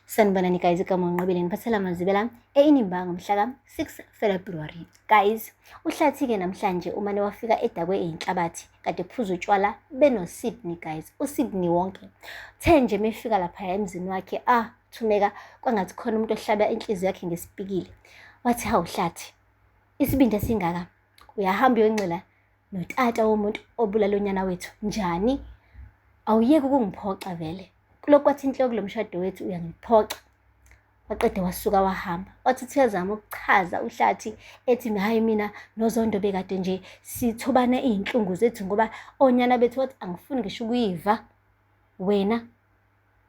Sanibonani guys, igama ngiqobile ngiphathela amazibela eInimba ngomhla ka-6 February. Guys, uhlathi-ke namhlanje umane wafika edakwe inhlabathi kade phuza utshwala beno-Sydney guys. uSydney wonke. Uthe nje mefika lapha emzini wakhe thumeka kwangathi khona umuntu ohlaba inhliziyo yakhe ngesipikile. Wathi hawu Hlathi, isibindi esingaka uyahamba uyoncela notata womuntu obulala unyana wethu njani? Awuyeke ukungiphoxa vele. Kulokhu kwathi inhloko lo mshado wethu uyangiphoxa. Waqeda wasuka wahamba. Wathi uyazama ukuchaza uHlathi ethi hayi mina noZondo bekade nje sithobana izinhlungu zethu ngoba onyana bethu wathi angifuni ngisho ukuyiva. Wena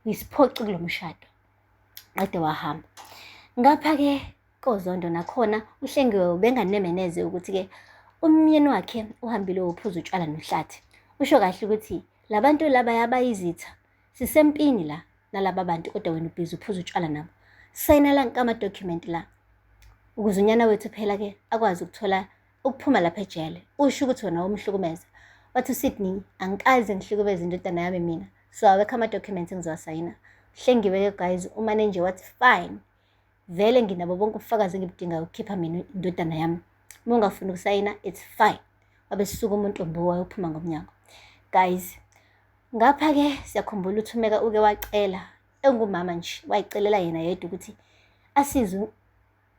uyisiphoqi kulo mshado. Waqeda wahamba. Ngapha ke koZondo nakhona uHlengiwe benganemeneze ukuthi ke umyeni wakhe uhambile uphuza utshwala noHlathi. Usho kahle ukuthi labantu laba yabayizitha. Sisempini la nalaba bantu kodwa wena ubhizi uphuza utshwala nabo. Sayina la ama-document la ukuze unyana wethu phela ke akwazi ukuthola ukuphuma lapha ejele. Usho ukuthi wena umhlukumeza. Wathi uSydney angikaze ngihlukumeze indodana yami mina. So awekho ama-documents engizowasayina. Hlengiwe ke guys umane nje wathi fine. Vele nginabo bonke ubufakazi engibudingayo ukukhipha mina indodana yami. Uma ungafuni ukusayina it's fine. Wabe sisuka umuntu ombowayo uphuma ngomnyango. Guys, ngapha ke siyakhumbula uthumeka uke wacela engumama nje wayicelela yena yedwa ukuthi asize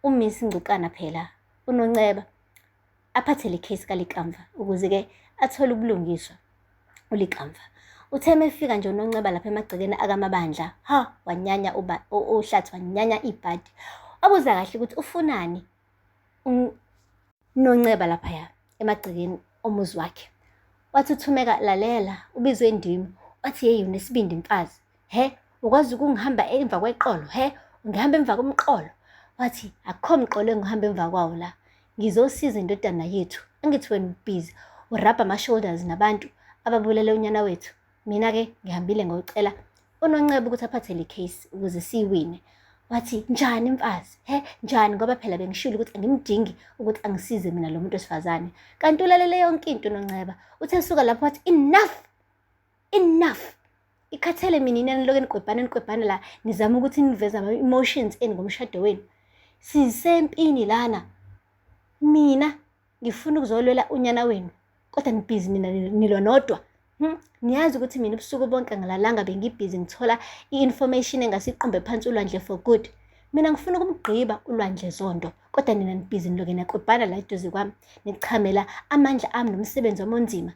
uMiss Ngcukana phela uNonceba aphathe le case kaLikamva ukuze ke athole ubulungiswa uLikamva. Uthe mefika nje uNonceba lapha emagcekeni akamabandla wanyanya uHlathi wanyanya ibhadi. Wabuza kahle ukuthi ufunani uNonceba lapha emagcekeni omuzi wakhe. Wathi uthumeka lalela ubizwe indimi. Wathi hey unesibindi mfazi. Ukwazi ukungihamba emva kweqolo? Ngihamba emva komqolo. Wathi akukho mqolo engihamba emva kwawo la. Ngizosiza indodana yethu. Angithi wena ubhizi urabha ama-shoulders nabantu ababulele unyana wethu. Mina ke ngihambile ngocela uNonceba ukuthi aphathe le case ukuze siyiwine. Wathi njani mfazi? Njani ngoba phela bengishilo ukuthi angimdingi ukuthi angisize mina lo muntu wesifazane. Kanti ulalele yonke into uNonceba. Uthe suka lapho wathi enough. Ikhathele mina inani lokho niqwebhana la nizama ukuthi niveze ama-emotions eni ngomshado wenu. Sisempini lana. Mina ngifuna ukuzolwela unyana wenu. Kodwa nibhizi nina nilwa nodwa. Niyazi ukuthi mina ubusuku bonke ngilalanga bengibhizi ngithola i-information engasiqumbe phansi ulwandle for good. Mina ngifuna ukumgqiba ulwandle Zondo. Kodwa nina nibhizi niloke naqwebhana la eduze kwami. Nichamela amandla ami nomsebenzi omonzima.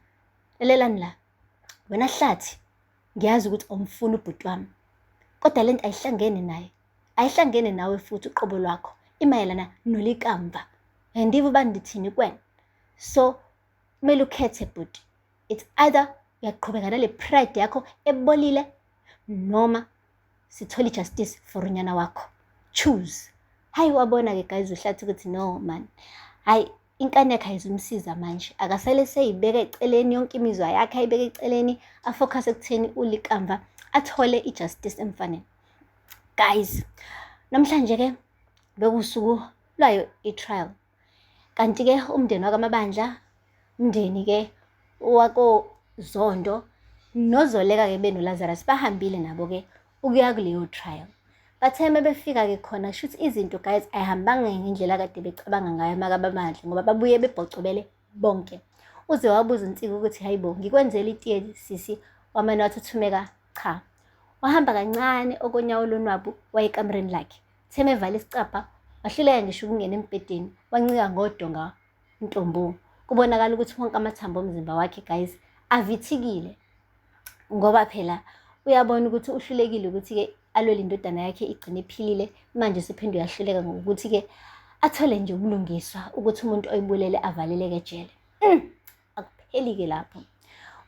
Lelelani la. Wena Hlathi ngiyazi ukuthi umfuna ubhuti wami. Kodwa lento ayihlangene naye. Ayihlangene nawe futhi uqobo lwakho. Imayelana noLikamva. Andivu bandithini kwena. So kumele ukhethe bhuti. It's either uyaqhubeka nale pride yakho ebolile noma sithola justice for unyana wakho. Choose. Hayi wabona ke guys uHlathi ukuthi no man. Hayi inkani yakhe ayizumsiza manje. Akasale seyibeka eceleni yonke imizwa yakhe ayibeka eceleni afocus ekutheni uLikamva athole ijustice emfanele. Guys, namhlanje ke bekusuku lwayo itrial. Kanti ke umndeni wakamabandla, umndeni ke wako Zondo noZoleka ke benoLazarus bahambile nabo ke ukuya kuleyo trial. Bathe befika ke khona shoot izinto guys ayihambanga ngendlela kade becabanga ngayo makabamandla ngoba babuye bebhocobele bonke. Uze wabuza uNtsika ukuthi hayibo ngikwenzela itiye sisi wamane wathi uthumeka cha. Wahamba kancane okonyawo lonwabu wayekamereni lakhe. Theme evala isicapha wahluleka ngisho ukungena embedeni wancika ngodonga Ntombo. Kubonakala ukuthi wonke amathambo omzimba wakhe guys avithikile ngoba phela uyabona ukuthi uhlulekile ukuthi ke alwele indodana yakhe igcine iphilile. Manje siphinde uyahluleka ngokuthi ke athole nje ubulungiswa ukuthi umuntu oyibulele avaleleke ejele. Akupheli ke lapho.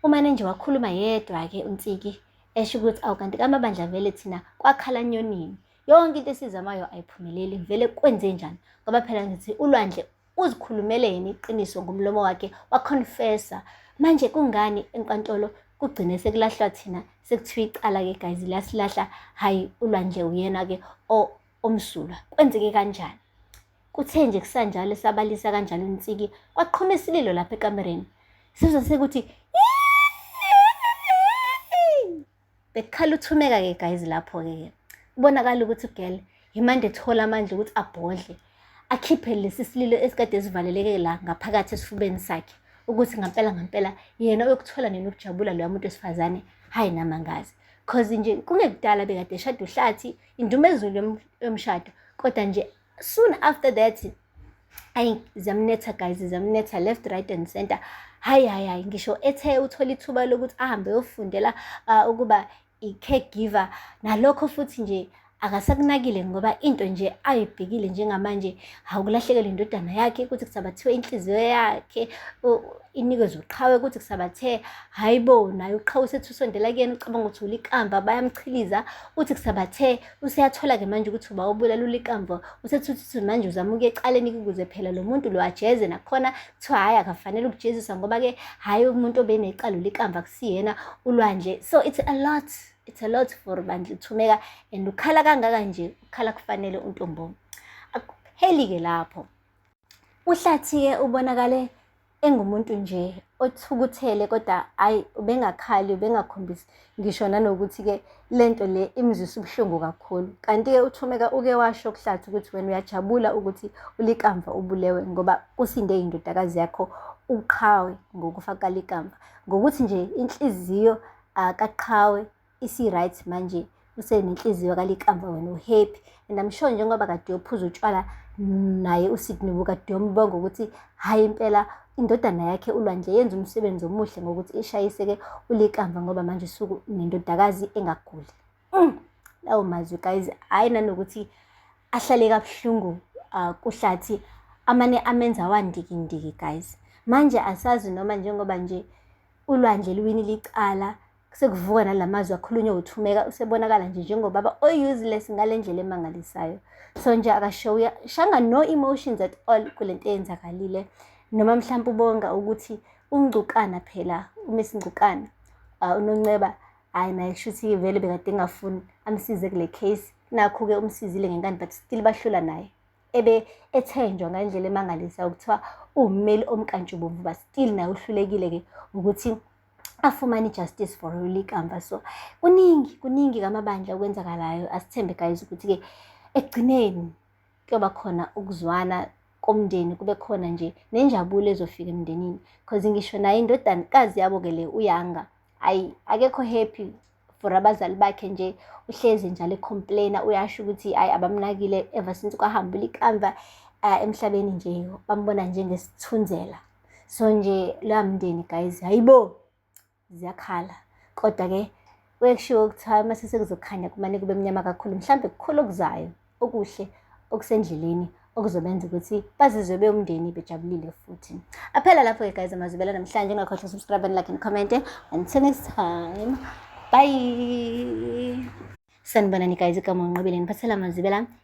Umane nje wakhuluma yedwa ke uNtsiki esho ukuthi awukanti kamabandla vele thina kwakhala nyonini. Yonke into esizamayo ayiphumeleli vele kwenze njani ngoba phela ngithi ulwandle uzikhulumele yena iqiniso ngomlomo wakhe waconfessa. Manje kungani enkantolo kugcine sekulahlwa thina sekuthiwa icala ke guys lasilahla hayi ulwandle uyena ke omsulwa. Kwenzeke kanjani? Kuthe nje kusanjalo sabalisa kanjalo uNtsiki kwaqhuma isililo lapha ekamereni. Sizwe sekuthi bekhala uthumeka ke guys lapho ke Ubonakala ukuthi ugele imande ethola amandla ukuthi abhodle, akhiphe lesi sililo esikade sivaleleke la ngaphakathi esifubeni sakhe, ukuthi ngampela yena uyokuthola nini ukujabula loya muntu wesifazane, hayi namangazi. Cause nje kungekudala bekade eshada uhlathi, indumezulu yomshado, kodwa nje soon after that, hayi ziyamnetha guys, ziyamnetha left, right and center. Hayi, ngisho ethe uthola ithuba lokuthi ahambe yofundela ukuba i-caregiver, nalokho futhi nje akasakunakile ngoba into nje ayibhekile njengamanje, ukulahlekelwa indodana yakhe, ukuthi kusabathiwe inhliziyo yakhe inikezwe uqhawe, ukuthi kusabathe hayibo naye uqhawe usethi usondela kuyena ucabanga ukuthi ulikamva, bayamchiliza, uthi kusabathe useyathola-ke manje ukuthi uba ubulala ulikamva, usethi uthi manje uzama ukuya ecaleni ukuze phela lo muntu lo ajeze, nakhona kuthiwa hhayi akafanele ukujeziswa ngoba-ke hhayi umuntu obenecala ulikamva kusiyena ulwandle. So it's a lot for Bandla Thumeka, and ukhala kangaka nje ukhala kufanele uNtombo. Akupheli-ke lapho, uhlathi-ke ubonakale engumuntu nje othukuthele, kodwa hayi ubengakhali, ubengakhombisi ngisho nanokuthi-ke lento le imzwisa ubuhlungu kakhulu. Kanti-ke uThumeka uke washo kuhlathi ukuthi wena uyajabula ukuthi ulikamva ubulewe ngoba kusinde indodakazi yakho uqhawe ngokufa kalikamva, ngokuthi nje inhliziyo kaqhawe isi-right manje, usenenhliziyo kalikamva, wena uhappy. And I'm sure njengoba kade uyophuza utshwala naye uSidney kade uyombonga ukuthi hhayi impela indodana yakhe uLwandle yenza umsebenzi omuhle ngokuthi ishayise-ke ulikamva ngoba manje usuku nendodakazi engaguli. Lawo mazwi guys, hhayi nanokuthi ahlale kabuhlungu kuhlathi, amane amenza wandikindiki guys. Manje asazi noma njengoba nje uLwandle luwinile icala, sekuvuka nalamazwi akhulunywa uThumeka, usebonakala nje njengobaba o-useless ngale ndlela emangalisayo. So nje shanga no emotions at all kulento eyenzakalile, noma mhlawumbe ubonga ukuthi uNgcukana phela, uMiss Ngcukana uNonceba, hayi naye kushuthi vele bekade engafuni amsize kule case, nakho-ke umsizile ngenkani but still bahlula naye, ebe ethenjwa ngendlela emangalisayo kuthiwa uwummeli omkantshubomvu, but still naye uhlulekile-ke ukuthi afumane justice for ulikamva. So kuningi kamabandla okwenzakalayo. Asithembe guys ukuthi-ke ekugcineni kuyoba khona ukuzwana komndeni, kube khona nje nenjabulo ezofika emndenini, because ngisho naye indodakazi yabo-ke le uYanga, hayi akekho happy for abazali bakhe, nje uhlezi njalo ecomplaina, uyasho ukuthi hayi abamnakile ever since kwahamba ulikamva emhlabeni, nje bambona njengesithunzela. So nje loya mndeni guys, hayibo ziyakhala, kodwa-ke wekushiwo ukuthiwa mase sekuzokhanya kumane kube mnyama kakhulu, mhlawumbe kukhulu okuzayo okuhle okusendleleni okuzobenza ukuthi bazizwe bewumndeni bejabulile futhi. Aphela lapho-ke guys amazwibela namhlanje, ungakhohlwa subscribe and like and comment. Until next time, bye. Sanibonani guys, igama uNqobile, ngiphathela amazwibela